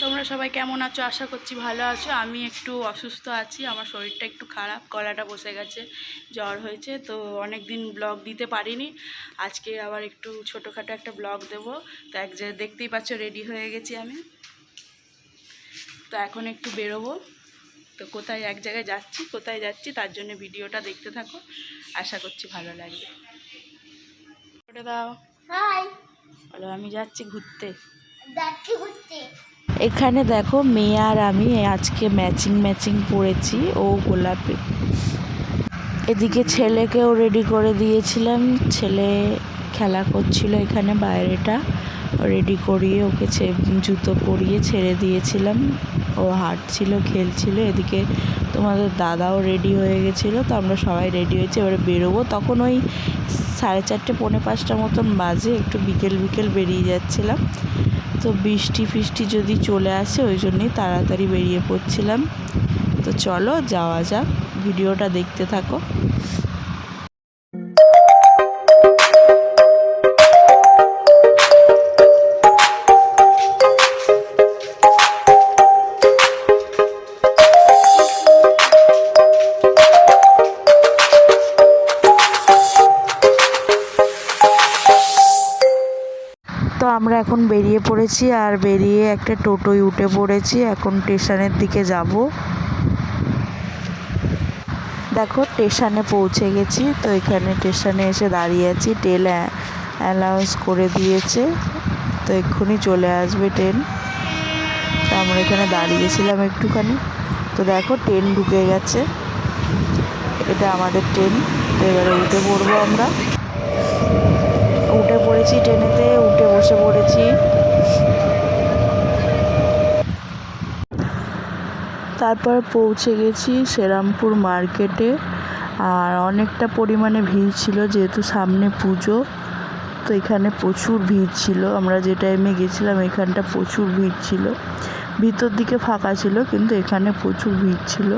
তোমরা সবাই কেমন আছো? আশা করছি ভালো আছো। আমি একটু অসুস্থ আছি, আমার শরীরটা একটু খারাপ, গলাটা বসে গেছে, জ্বর হয়েছে, তো অনেক দিন ব্লগ দিতে পারিনি। আজকে আবার একটু ছোটোখাটো একটা ব্লগ দেবো। তো দেখতেই পাচ্ছ রেডি হয়ে গেছি আমি। তো এখন একটু বেরোবো, তো কোথায় এক জায়গায় যাচ্ছি, কোথায় যাচ্ছি তার জন্য ভিডিওটা দেখতে থাকো, আশা করছি ভালো লাগবে। ওটা দাও। হাই, বলো আমি যাচ্ছি ঘুরতে। ঘুরতে। এখানে দেখো মেয়ে আর আমি আজকে ম্যাচিং পরেছি, ও গোলাপি। এদিকে ছেলেকেও রেডি করে দিয়েছিলাম, ছেলে খেলা করছিল এখানে বাইরেটা, রেডি করিয়ে ওকে জুতো পরিয়ে ছেড়ে দিয়েছিলাম, ও হাঁটছিল খেলছিল। এদিকে তোমাদের দাদাও রেডি হয়ে গেছিলো, তো আমরা সবাই রেডি হয়েছি, এবারে বেরোবো। তখন ওই 4:30 পৌনে 5টা মতন বাজে, একটু বিকেল বেরিয়ে যাচ্ছিলাম। তো বৃষ্টি যদি চলে আসে ওই জন্যই তাড়াতাড়ি বেরিয়ে পড়ছিলাম। তো চলো যাওয়া যাক, ভিডিওটা দেখতে থাকো। তো আমরা এখন বেরিয়ে পড়েছি, আর বেরিয়ে একটা টোটোয় উঠে পড়েছি, এখন স্টেশনের দিকে যাব। দেখো স্টেশনে পৌঁছে গেছি, তো এখানে স্টেশনে এসে দাঁড়িয়ে আছি, ট্রেন অ্যানাউন্স করে দিয়েছে, তো এক্ষুনি চলে আসবে ট্রেন। তো আমরা এখানে দাঁড়িয়েছিলাম একটুখানি, তো দেখো ট্রেন ঢুকে গেছে, এটা আমাদের ট্রেন। তো এবারে উঠে পড়বো, আমরা উঠে পড়েছি ট্রেনেতে, উঠে বসে পড়েছি। তারপর পৌঁছে গেছি শ্রীরামপুর মার্কেটে, আর অনেকটা পরিমাণে ভিড় ছিল যেহেতু সামনে পুজো, তো এখানে প্রচুর ভিড় ছিল। আমরা যে টাইমে গেছিলাম এখানটা প্রচুর ভিড় ছিল, ভিতর দিকে ফাঁকা ছিল কিন্তু এখানে প্রচুর ভিড় ছিল।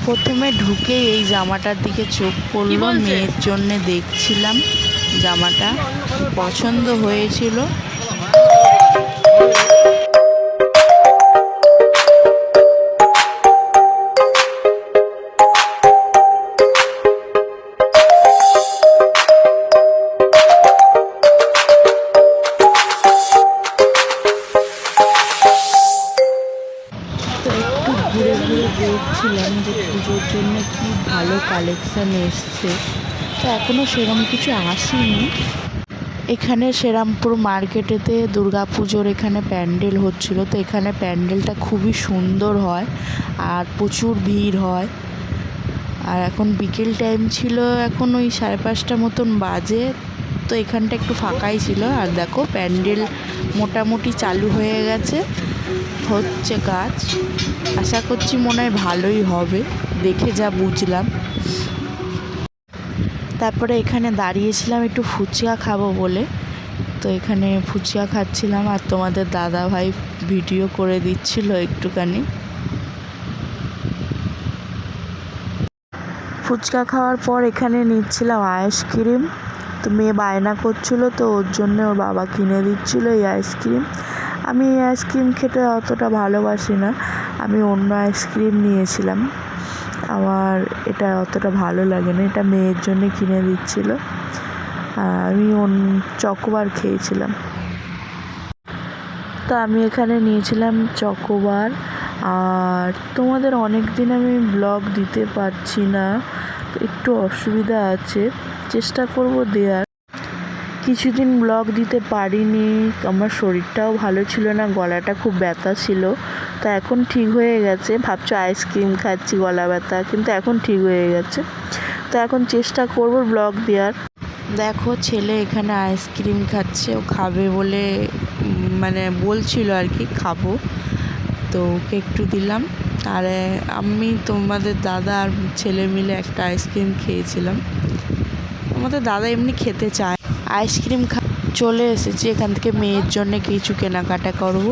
প্রথমে ঢুকে এই জামাটার দিকে চোখ পড়লো, মেয়ের জন্য দেখছিলাম, জামাটা পছন্দ হয়েছিল। দেখছিলাম যে পুজোর জন্য কি ভালো কালেকশান এসছে, তো এখনও সেরকম কিছু আসেনি। এখানে শ্রীরামপুর মার্কেটেতে দুর্গাপুজোর এখানে প্যান্ডেল হচ্ছিল, তো এখানে প্যান্ডেলটা খুবই সুন্দর হয় আর প্রচুর ভিড় হয়। আর এখন বিকেল টাইম ছিল, এখন ওই 5:30 মতন বাজে, তো এখানটা একটু ফাঁকাই ছিল। আর দেখো প্যান্ডেল মোটামুটি চালু হয়ে গেছে, হচ্ছে কাজ, আশা করছি মনে হয় ভালোই হবে, দেখে যা বুঝলাম। তারপরে এখানে দাঁড়িয়েছিলাম একটু ফুচকা খাবো বলে, তো এখানে ফুচকা খাচ্ছিলাম, আর তোমাদের দাদা ভাই ভিডিও করে দিচ্ছিল একটুখানি। ফুচকা খাওয়ার পর এখানে নিচ্ছিলাম আইসক্রিম, তো মেয়ে বায়না করছিল, তো ওর জন্য ওর বাবা কিনে দিচ্ছিলো এই আইসক্রিম। আমি এই আইসক্রিম খেতে অতটা ভালোবাসি না, আমি অন্য আইসক্রিম নিয়েছিলাম, আমার এটা অতটা ভালো লাগে না, এটা মেয়ের জন্য কিনে দিচ্ছিল। আমি চকোবার খেয়েছিলাম, তো আমি এখানে নিয়েছিলাম চকোবার। আর তোমাদের অনেক দিন আমি ব্লগ দিতে পারছি না, একটু অসুবিধা আছে, চেষ্টা করব দেওয়ার। কিছুদিন ব্লগ দিতে পারিনি, আমার শরীরটাও ভালো ছিল না, গলাটা খুব ব্যথা ছিল, তো এখন ঠিক হয়ে গেছে। ভাবছো আইসক্রিম খাচ্ছি গলা ব্যথা, কিন্তু এখন ঠিক হয়ে গেছে, তো এখন চেষ্টা করব ব্লগ দেওয়ার। দেখো ছেলে এখানে আইসক্রিম খাচ্ছে, ও খাবে বলে মানে বলছিল আর কি, খাবো, তো ওকে একটু দিলাম। আর আমি তোমাদের দাদা আর ছেলে মিলে একটা আইসক্রিম খেয়েছিলাম। আমাদের দাদা এমনি খেতে চায় আইসক্রিম। চলে এসেছি, এখান থেকে মেয়ের জন্য কিছু কেনাকাটা করব।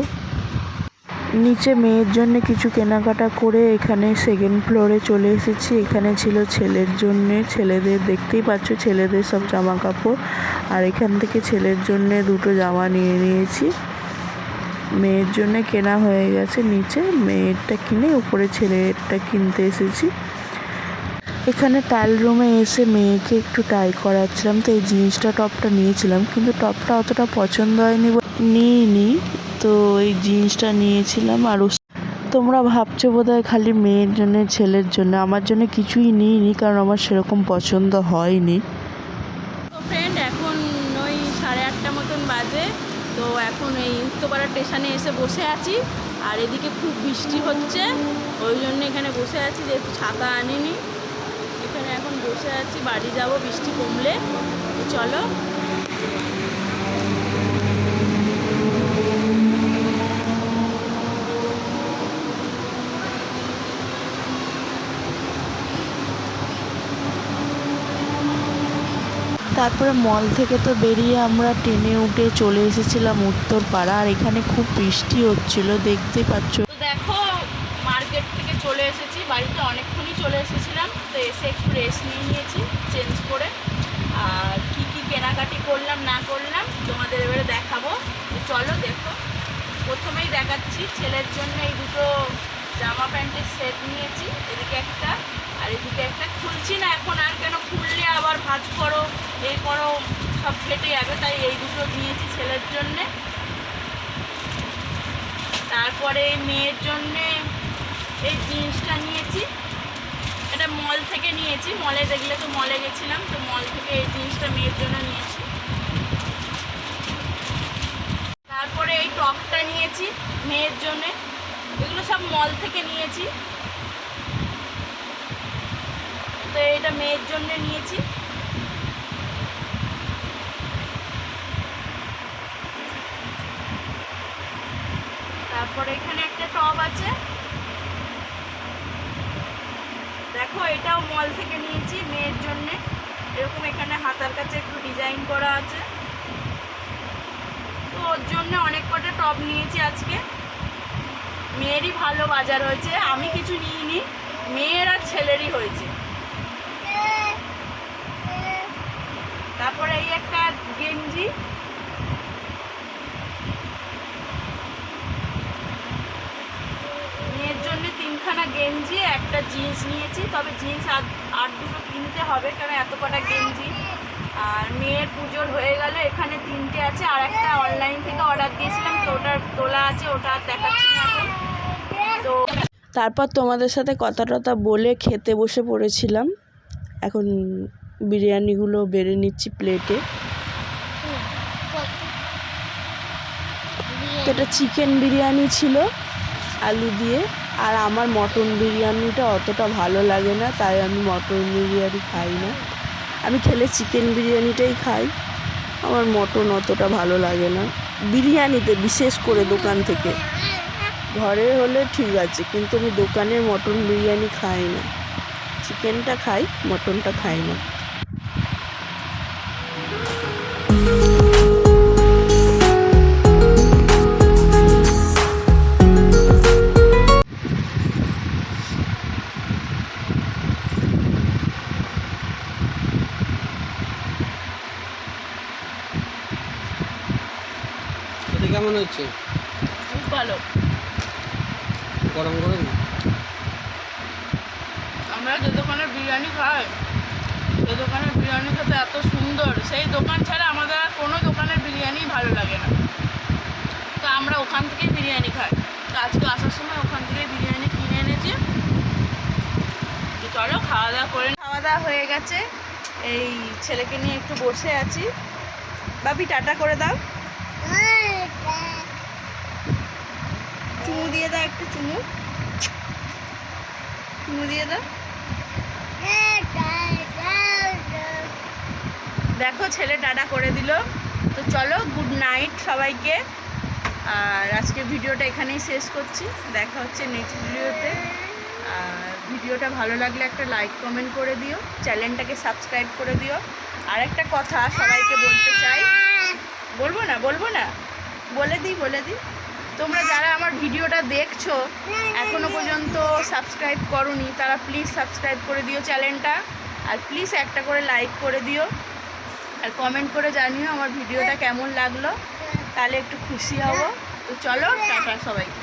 নিচে মেয়ের জন্য কিছু কেনাকাটা করে এখানে সেকেন্ড ফ্লোরে চলে এসেছি। এখানে ছিল ছেলের জন্যে, ছেলেদের দেখতেই পাচ্ছ, ছেলেদের সব জামা কাপড়, আর এখান থেকে ছেলের জন্যে দুটো জামা নিয়ে নিয়েছি। মেয়ের জন্য কেনা হয়ে গেছে, নিচে মেয়েরটা কিনে উপরে ছেলেরটা কিনতে এসেছি। এখানে ট্রায়াল রুমে এসে মেয়েকে একটু ট্রাই করাচ্ছিলাম, তো এই জিন্সটা টপটা নিয়েছিলাম, কিন্তু টপটা অতটা পছন্দ হয়নি নিইনি, তো এই জিন্সটা নিয়েছিলাম। আর তোমরা ভাবছো বোধহয় খালি মেয়ের জন্য ছেলের জন্য, আমার জন্য কিছুই নিইনি, কারণ আমার সেরকম পছন্দ হয়নি। তো ফ্রেন্ড, এখন ওই 8:30 মতন বাজে। তো এখন এই উত্তরপাড়া স্টেশনে এসে বসে আছি, আর এদিকে খুব বৃষ্টি হচ্ছে, ওই জন্য এখানে বসে আছি, যেহেতু ছাতা আনিনি। এখানে এখন বসে আছি, বাড়ি যাব বৃষ্টি কমলে। চলো। তারপরে মল থেকে তো বেরিয়ে আমরা ট্রেনে উঠে চলে এসেছিলাম উত্তরপাড়া, আর এখানে খুব বৃষ্টি হচ্ছিল, দেখতেই পাচ্ছ। তো দেখো, মার্কেট থেকে চলে এসেছি, বাড়িতে অনেকক্ষণই চলে এসেছিলাম, তো এসে একটু রেস্ট নিয়ে নিয়েছি চেঞ্জ করে। আর কি কি কেনাকাটি করলাম না করলাম তোমাদের এবারে দেখাবো। তো চলো দেখো। প্রথমেই দেখাচ্ছি ছেলের জন্য এই দুটো জামা প্যান্টের সেট নিয়েছি, এদিকে একটা আর এদিকে একটা। খুলছি না এখন, আর কেন খুললে আবার ভাঁজ করো, এই করো, সব ফেটে যাবে, তাই এই দুটো নিয়েছি ছেলের জন্যে। তারপরে এই মেয়ের জন্যে এই জিন্সটা নিয়েছি, এটা মল থেকে নিয়েছি, মলে দেখলে তো মলে গেছিলাম, তো মল থেকে এই জিন্সটা মেয়ের জন্য নিয়েছি। তারপরে এই টপটা নিয়েছি মেয়ের জন্যে, এগুলো সব মল থেকে নিয়েছি। তো এটা মেয়ের জন্য নিয়েছি। তারপরে এখানে একটা টপ আছে, দেখো এটাও মল থেকে নিয়েছি মেয়ের জন্য। এরকম এখানে হাতার কাছে একটু ডিজাইন করা আছে, তো ওর জন্য অনেক কটা টপ নিয়েছি আজকে। মেয়েরই ভালো বাজার হয়েছে, আমি কিছু নিইনি, মেয়ের আর ছেলেরই হয়েছে। তারপরে এই একটা গেঞ্জি, মেয়ের জন্য 3খানা গেঞ্জি, একটা জিন্স নিয়েছি, তবে জিন্স আর দুটো কিনতে হবে, কারণ এত কটা গেঞ্জি। আর মেয়ের পুজোর হয়ে গেল, এখানে 3টে আছে, আর একটা অনলাইন থেকে অর্ডার দিয়েছিলাম, তো ওটার তোলা আছে, ওটা আর দেখাচ্ছি না এখন। তো তারপর তোমাদের সাথে কথা টথা বলে খেতে বসে পড়েছিলাম। এখন বিরিয়ানিগুলো বেড়ে নিচ্ছি প্লেটে। তো এটা চিকেন বিরিয়ানি ছিল আলু দিয়ে, আর আমার মটন বিরিয়ানিটা অতটা ভালো লাগে না, তাই আমি মটন বিরিয়ানি খাই না। আমি খেলে চিকেন বিরিয়ানিটাই খাই, আমার মটন অতটা ভালো লাগে না বিরিয়ানিতে, বিশেষ করে দোকান থেকে। ঘরে হলে ঠিক আছে, কিন্তু আমি দোকানের মটন বিরিয়ানি খাই না, চিকেনটা খাই, মটনটা খাই না। কেমন হচ্ছে? খুব ভালো। গরম গরম। আমরা যে দোকানের বিরিয়ানি খাই, সেই দোকানের বিরিয়ানি খেতে এত সুন্দর, সেই দোকান ছাড়া আমাদের আর কোনো দোকানের বিরিয়ানি ভালো লাগে না, তো আমরা ওখান থেকেই বিরিয়ানি খাই। তো আজকে আসার সময় ওখান থেকেই বিরিয়ানি কিনে এনেছি। তো চলো খাওয়া দাওয়া করে। খাওয়া দাওয়া হয়ে গেছে, এই ছেলেকে নিয়ে একটু বসে আছি। বাবি টাটা করে দাও, চুমু দিয়ে দাও, একটু চুমু দিয়ে দাও। দেখো ছেলে টাটা করে দিল। তো চলো, গুড নাইট সবাইকে। আর আজকের ভিডিওটা এখানেই শেষ করছি, দেখা হচ্ছে নেক্সট ভিডিওতে। আর ভিডিওটা ভালো লাগলে একটা লাইক কমেন্ট করে দিও, চ্যানেলটাকে সাবস্ক্রাইব করে দিও। আর একটা কথা সবাইকে বলতে চাই, বলবো না বলে দিই, তোমরা যারা আমার ভিডিওটা দেখছো এখনো পর্যন্ত সাবস্ক্রাইব করোনি, তারা প্লিজ সাবস্ক্রাইব করে দিও চ্যানেলটা, আর প্লিজ একটা করে লাইক করে দিও, আর কমেন্ট করে জানিও আমার ভিডিওটা কেমন লাগলো, তাহলে একটু খুশি হব। তো চলো টাটা সবাইকে।